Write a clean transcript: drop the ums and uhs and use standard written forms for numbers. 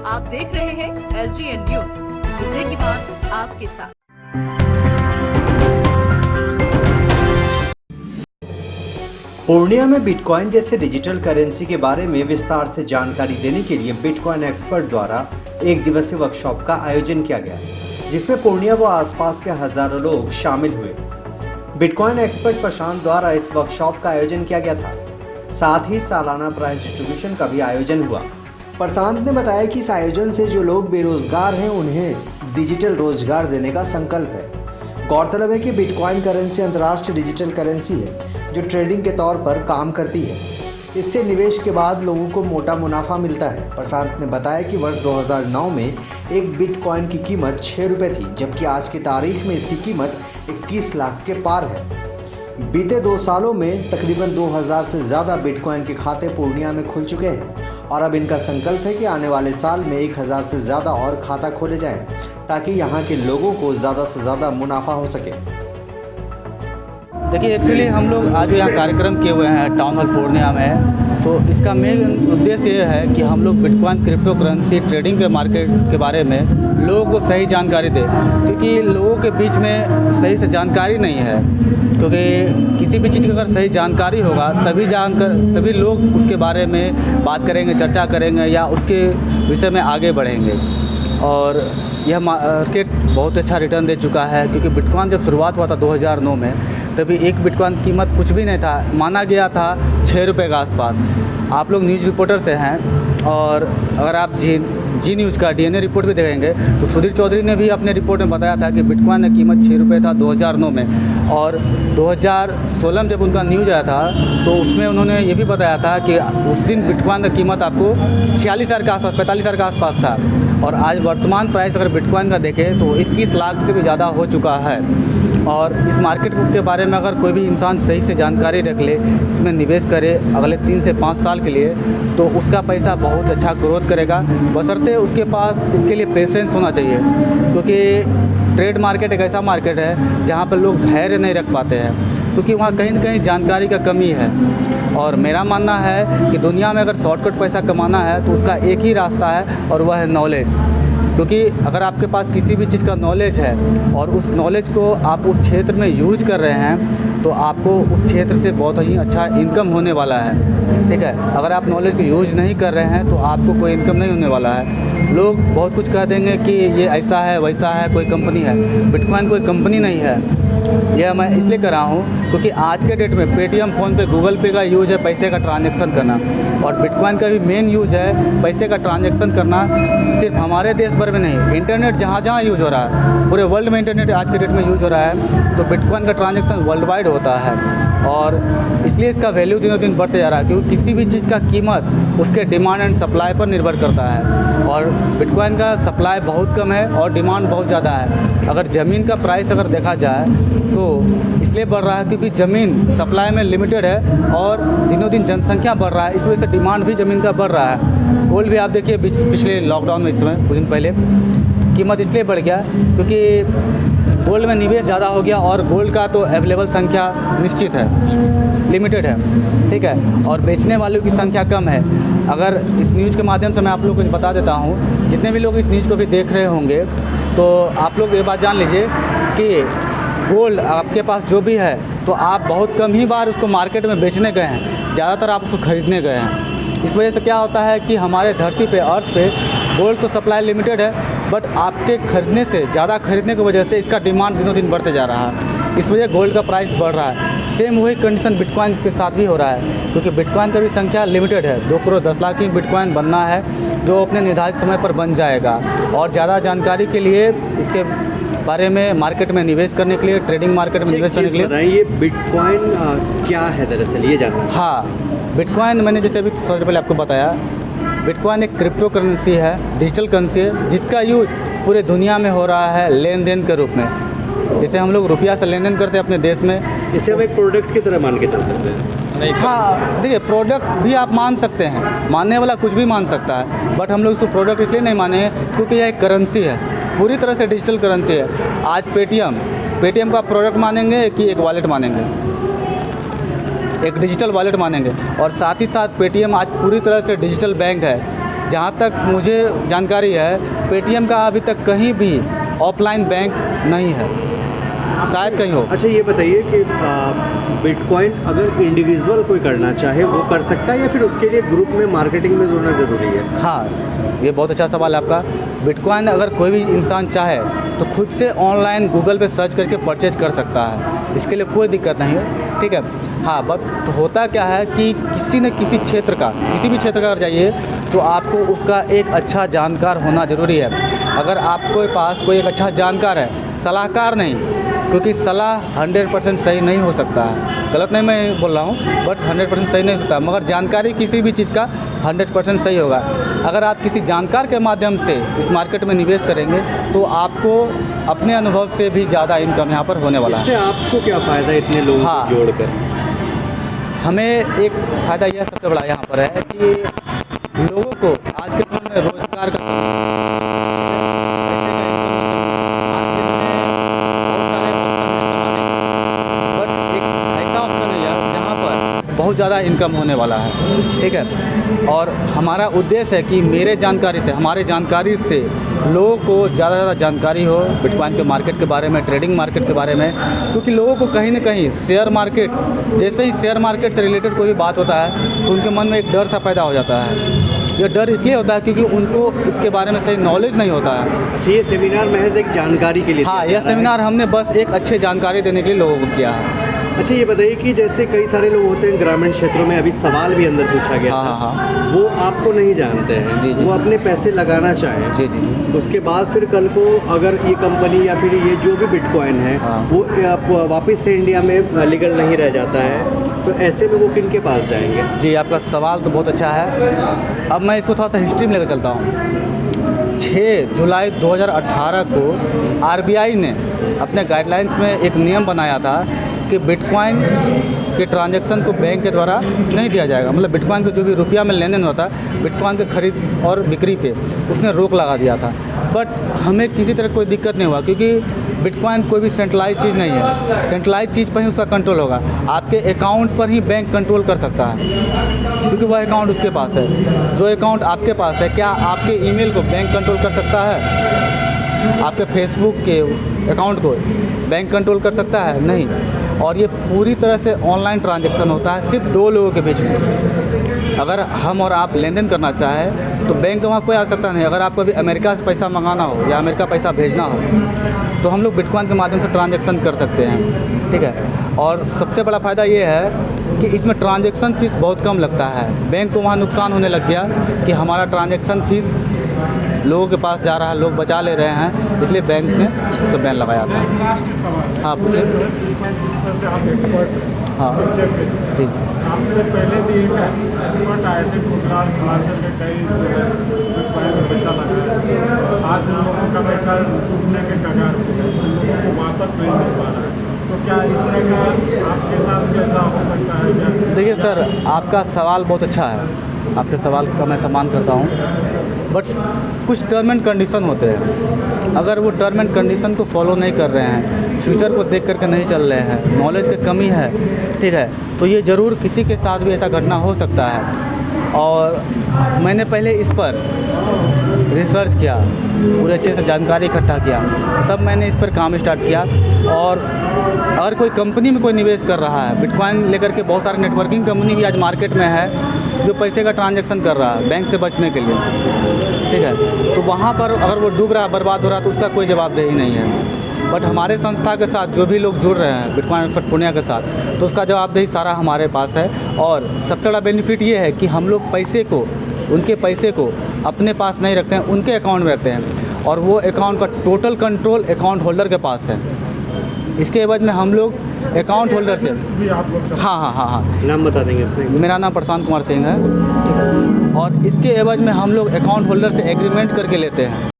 आप देख रहे हैं SDN न्यूज, मुद्दे की बात आपके साथ। पूर्णिया में बिटकॉइन जैसे डिजिटल करेंसी के बारे में विस्तार से जानकारी देने के लिए बिटकॉइन एक्सपर्ट द्वारा एक दिवसीय वर्कशॉप का आयोजन किया गया, जिसमें पूर्णिया व आसपास के हजारों लोग शामिल हुए। बिटकॉइन एक्सपर्ट प्रशांत द्वारा इस वर्कशॉप का आयोजन किया गया था। साथ ही सालाना प्राइज डिस्ट्रीब्यूशन का भी आयोजन हुआ। प्रशांत ने बताया कि इस आयोजन से जो लोग बेरोजगार हैं उन्हें डिजिटल रोजगार देने का संकल्प है। गौरतलब है कि बिटकॉइन करेंसी अंतर्राष्ट्रीय डिजिटल करेंसी है जो ट्रेडिंग के तौर पर काम करती है। इससे निवेश के बाद लोगों को मोटा मुनाफा मिलता है। प्रशांत ने बताया कि वर्ष 2009 में एक बिटकॉइन की कीमत 6 रुपये थी, जबकि आज की तारीख में इसकी कीमत 21 लाख के पार है। बीते 2 सालों में तकरीबन 2000 से ज़्यादा बिटकॉइन के खाते पूर्णिया में खुल चुके हैं और अब इनका संकल्प है कि आने वाले साल में 1000 से ज़्यादा और खाता खोले जाएं, ताकि यहाँ के लोगों को ज़्यादा से ज़्यादा मुनाफा हो सके। देखिए, एक्चुअली हम लोग आज यहाँ कार्यक्रम किए हुए हैं टाउन हॉल पूर्णिया में, तो इसका मेन उद्देश्य ये है कि हम लोग बिटकॉइन क्रिप्टो करेंसी ट्रेडिंग के मार्केट के बारे में लोगों को सही जानकारी दें, क्योंकि लोगों के बीच में सही से जानकारी नहीं है। क्योंकि किसी भी चीज़ की अगर सही जानकारी होगा तभी लोग उसके बारे में बात करेंगे, चर्चा करेंगे या उसके विषय में आगे बढ़ेंगे। और यह मार्केट बहुत अच्छा रिटर्न दे चुका है, क्योंकि बिटकॉइन जब शुरुआत हुआ था 2009 में, तभी एक बिटकॉइन की कीमत कुछ भी नहीं था, माना गया था 6 रुपये के आसपास। आप लोग न्यूज़ रिपोर्टर से हैं, और अगर आप जी न्यूज़ का DNA रिपोर्ट भी देखेंगे तो सुधीर चौधरी ने भी अपने रिपोर्ट में बताया था कि बिटकॉइन की कीमत 6 रुपये था 2009 में। और 2016 में जब उनका न्यूज़ आया था तो उसमें उन्होंने ये भी बताया था कि उस दिन बिटकॉइन की कीमत आपको 46,000 के आसपास, 45,000 के आसपास था। और आज वर्तमान प्राइस अगर बिटकॉइन का देखें तो 21 लाख से भी ज़्यादा हो चुका है। और इस मार्केट के बारे में अगर कोई भी इंसान सही से जानकारी रख ले, इसमें निवेश करे अगले 3 से 5 साल के लिए, तो उसका पैसा बहुत अच्छा ग्रोथ करेगा, बशर्ते उसके पास इसके लिए पेशेंस होना चाहिए। क्योंकि ट्रेड मार्केट एक ऐसा मार्केट है जहाँ पर लोग धैर्य नहीं रख पाते हैं, क्योंकि वहाँ कहीं न कहीं जानकारी का कमी है। और मेरा मानना है कि दुनिया में अगर शॉर्टकट पैसा कमाना है तो उसका एक ही रास्ता है, और वह है नॉलेज। क्योंकि अगर आपके पास किसी भी चीज़ का नॉलेज है और उस नॉलेज को आप उस क्षेत्र में यूज कर रहे हैं, तो आपको उस क्षेत्र से बहुत ही अच्छा इनकम होने वाला है। ठीक है, अगर आप नॉलेज को यूज नहीं कर रहे हैं तो आपको कोई इनकम नहीं होने वाला है। लोग बहुत कुछ कह देंगे कि ये ऐसा है, वैसा है, कोई कंपनी है। बिटकॉइन कोई कंपनी नहीं है। यह मैं इसलिए कर रहा हूँ क्योंकि आज के डेट में पेटीएम, फ़ोनपे, गूगल पे का यूज़ है पैसे का ट्रांजैक्शन करना, और बिटकॉइन का भी मेन यूज़ है पैसे का ट्रांजैक्शन करना। सिर्फ हमारे देश भर में नहीं, इंटरनेट जहाँ जहाँ यूज़ हो रहा है, पूरे वर्ल्ड में इंटरनेट आज के डेट में यूज़ हो रहा है, तो बिटकॉइन का ट्रांजैक्शन वर्ल्ड वाइड होता है। और इसलिए इसका वैल्यू दिनों दिन बढ़ते जा रहा है, क्योंकि किसी भी चीज़ का कीमत उसके डिमांड एंड सप्लाई पर निर्भर करता है। और बिटकॉइन का सप्लाई बहुत कम है और डिमांड बहुत ज़्यादा है। अगर ज़मीन का प्राइस अगर देखा जाए तो इसलिए बढ़ रहा है क्योंकि ज़मीन सप्लाई में लिमिटेड है और दिनों दिन जनसंख्या बढ़ रहा है, इस वजह से डिमांड भी ज़मीन का बढ़ रहा है। गोल्ड भी आप देखिए पिछले लॉकडाउन में, इस समय कुछ दिन पहले कीमत इसलिए बढ़ गया क्योंकि गोल्ड में निवेश ज़्यादा हो गया, और गोल्ड का तो अवेलेबल संख्या निश्चित है, लिमिटेड है। ठीक है, और बेचने वालों की संख्या कम है। अगर इस न्यूज़ के माध्यम से मैं आप लोगों को बता देता हूँ, जितने भी लोग इस न्यूज़ को भी देख रहे होंगे, तो आप लोग ये बात जान लीजिए कि गोल्ड आपके पास जो भी है तो आप बहुत कम ही बार उसको मार्केट में बेचने गए हैं, ज़्यादातर आप उसको ख़रीदने गए हैं। इस वजह से क्या होता है कि हमारे धरती पे, अर्थ पे गोल्ड तो सप्लाई लिमिटेड है, बट आपके खरीदने से, ज़्यादा खरीदने की वजह से इसका डिमांड दिनों दिन बढ़ते जा रहा है। इस वजह गोल्ड का प्राइस बढ़ रहा है। सेम वही कंडीशन बिटकॉइन के साथ भी हो रहा है, क्योंकि बिटकॉइन का भी संख्या लिमिटेड है। 2 करोड़ 10 लाख की बिटकॉइन बनना है, जो अपने निर्धारित समय पर बन जाएगा। और ज़्यादा जानकारी के लिए इसके बारे में, मार्केट में निवेश करने के लिए, ट्रेडिंग मार्केट में निवेश करने के लिए बताइए, बिटकॉइन क्या है दरअसल, ये जानना। हाँ, बिटकॉइन मैंने जैसे अभी थोड़ी देर पहले आपको बताया, बिटकॉइन एक क्रिप्टो करेंसी है, डिजिटल करेंसी है, जिसका यूज पूरे दुनिया में हो रहा है लेन देन के रूप में। जैसे हम लोग रुपया से लेन देन करते हैं अपने देश में, इसे हम एक प्रोडक्ट की तरह मान के चल सकते हैं। हाँ, देखिए, प्रोडक्ट भी आप मान सकते हैं, मानने वाला कुछ भी मान सकता है, बट हम लोग इसको प्रोडक्ट इसलिए नहीं माने हैं क्योंकि यह एक करेंसी है, पूरी तरह से डिजिटल करेंसी है। आज पेटीएम को आप प्रोडक्ट मानेंगे कि एक वॉलेट मानेंगे? एक डिजिटल वॉलेट मानेंगे। और साथ ही साथ पेटीएम आज पूरी तरह से डिजिटल बैंक है। जहाँ तक मुझे जानकारी है, पेटीएम का अभी तक कहीं भी ऑफलाइन बैंक नहीं है, शायद कहीं हो। अच्छा ये बताइए कि बिटकॉइन अगर इंडिविजुअल कोई करना चाहे वो कर सकता है या फिर उसके लिए ग्रुप में मार्केटिंग में जुड़ना ज़रूरी है? हाँ, ये बहुत अच्छा सवाल है आपका। बिटकॉइन अगर कोई भी इंसान चाहे तो खुद से ऑनलाइन गूगल पे सर्च करके परचेज कर सकता है, इसके लिए कोई दिक्कत नहीं है, ठीक है। हाँ, बट होता क्या है कि किसी न किसी क्षेत्र का, किसी भी क्षेत्र का अगर जाइए तो आपको उसका एक अच्छा जानकार होना ज़रूरी है। अगर आपके पास कोई एक अच्छा जानकार है, सलाहकार नहीं, क्योंकि सलाह 100% सही नहीं हो सकता है, गलत नहीं मैं बोल रहा हूँ, बट 100% सही नहीं हो सकता, मगर जानकारी किसी भी चीज़ का 100% सही होगा। अगर आप किसी जानकार के माध्यम से इस मार्केट में निवेश करेंगे तो आपको अपने अनुभव से भी ज़्यादा इनकम यहाँ पर होने वाला है। इससे आपको क्या फ़ायदा इतने लोगों को जोड़कर? हमें एक फ़ायदा यह सबसे बड़ा यहाँ पर है कि लोगों को आज के समय में रोज़गार का बहुत ज़्यादा इनकम होने वाला है, ठीक है। और हमारा उद्देश्य है कि मेरे जानकारी से, हमारे जानकारी से लोगों को ज़्यादा से ज़्यादा जानकारी हो बिटकॉइन के मार्केट के बारे में, ट्रेडिंग मार्केट के बारे में, क्योंकि लोगों को कहीं ना कहीं शेयर मार्केट, जैसे ही शेयर मार्केट से रिलेटेड कोई भी बात होता है तो उनके मन में एक डर सा पैदा हो जाता है। ये डर इसलिए होता है क्योंकि उनको इसके बारे में सही नॉलेज नहीं होता है। अच्छा, ये सेमिनार महज एक जानकारी के लिए? हाँ, यह सेमिनार हमने बस एक अच्छी जानकारी देने के लिए लोगों को किया है। अच्छा ये बताइए कि जैसे कई सारे लोग होते हैं ग्रामीण क्षेत्रों में, अभी सवाल भी अंदर पूछा गया था, हाँ। वो आपको नहीं जानते हैं, जी। वो अपने पैसे लगाना चाहें, जी। उसके बाद फिर कल को अगर ये कंपनी या फिर ये जो भी बिटकॉइन है वो वापस से इंडिया में लीगल नहीं रह जाता है, तो ऐसे में वो किन के पास जाएंगे? जी, आपका सवाल तो बहुत अच्छा है। अब मैं इसको थोड़ा सा हिस्ट्री में लेकर चलता हूँ। 6 जुलाई 2018 को आरबीआई ने अपने गाइडलाइंस में एक नियम बनाया था कि बिटकॉइन के ट्रांजैक्शन को बैंक के द्वारा नहीं दिया जाएगा। मतलब बिटकॉइन का जो भी रुपया में लेन देन होता है, बिटकॉइन के खरीद और बिक्री पे उसने रोक लगा दिया था। बट हमें किसी तरह कोई दिक्कत नहीं हुआ, क्योंकि बिटकॉइन कोई भी सेंट्रलाइज चीज़ नहीं है। सेंट्रलाइज चीज़ पर ही उसका कंट्रोल होगा। आपके अकाउंट पर ही बैंक कंट्रोल कर सकता है, क्योंकि वह अकाउंट उसके पास है। जो अकाउंट आपके पास है, क्या आपके ईमेल को बैंक कंट्रोल कर सकता है? आपके फेसबुक के अकाउंट को बैंक कंट्रोल कर सकता है? नहीं। और ये पूरी तरह से ऑनलाइन ट्रांजैक्शन होता है, सिर्फ 2 लोगों के बीच में। अगर हम और आप लेन देन करना चाहें तो बैंक वहाँ कोई आ सकता नहीं। अगर आपको अभी अमेरिका से पैसा मंगाना हो या अमेरिका पैसा भेजना हो तो हम लोग बिटकॉइन के माध्यम से ट्रांजैक्शन कर सकते हैं, ठीक है। और सबसे बड़ा फ़ायदा ये है कि इसमें ट्रांजैक्शन फ़ीस बहुत कम लगता है। बैंक को वहाँ नुकसान होने लग गया कि हमारा ट्रांजैक्शन फ़ीस लोगों के पास जा रहा है, लोग बचा ले रहे हैं, इसलिए बैंक ने इसे बैन लगाया था। हाँ पूछिए। आप एक्सपर्ट हाँ जी। आपसे पहले भी एक एक्सपर्ट आए थे गुजरात हिमाचल के, कई बिटकॉइन में पैसा लगाया। आज उन लोगों का पैसा डूबने के कगार पे है, उन लोगों को वापस नहीं मिल पा रहा है। तो क्या इस तरह का आपके साथ कैसा हो सकता है क्या? देखिए सर, आपका सवाल बहुत अच्छा है, आपके सवाल का मैं सम्मान करता हूँ, बट कुछ टर्म एंड कंडीशन होते हैं। अगर वो टर्म एंड कंडीशन को फॉलो नहीं कर रहे हैं, फ्यूचर को देख करके नहीं चल रहे हैं, नॉलेज की कमी है, ठीक है, तो ये ज़रूर किसी के साथ भी ऐसा घटना हो सकता है। और मैंने पहले इस पर रिसर्च किया, पूरे अच्छे से जानकारी इकट्ठा किया, तब मैंने इस पर काम स्टार्ट किया। और अगर कोई कंपनी में कोई निवेश कर रहा है बिटकॉइन लेकर के, बहुत सारे नेटवर्किंग कंपनी भी आज मार्केट में है जो पैसे का ट्रांजैक्शन कर रहा है बैंक से बचने के लिए, ठीक है, तो वहाँ पर अगर वो डूब रहा है, बर्बाद हो रहा है, तो उसका कोई जवाबदेही नहीं है। बट हमारे संस्था के साथ जो भी लोग जुड़ रहे हैं बिटकॉइन एक्सपर्ट पूर्णिया के साथ, तो उसका जवाबदेही सारा हमारे पास है। और सबसे बड़ा बेनिफिट ये है कि हम लोग पैसे को, उनके पैसे को अपने पास नहीं रखते हैं, उनके अकाउंट में रखते हैं, और वो अकाउंट का टोटल कंट्रोल अकाउंट होल्डर के पास है। इसके एवज में हम लोग अकाउंट होल्डर से, हाँ, नाम बता देंगे अपने? मेरा नाम प्रशांत कुमार सिंह है, और इसके एवज में हम लोग अकाउंट होल्डर से एग्रीमेंट करके लेते हैं।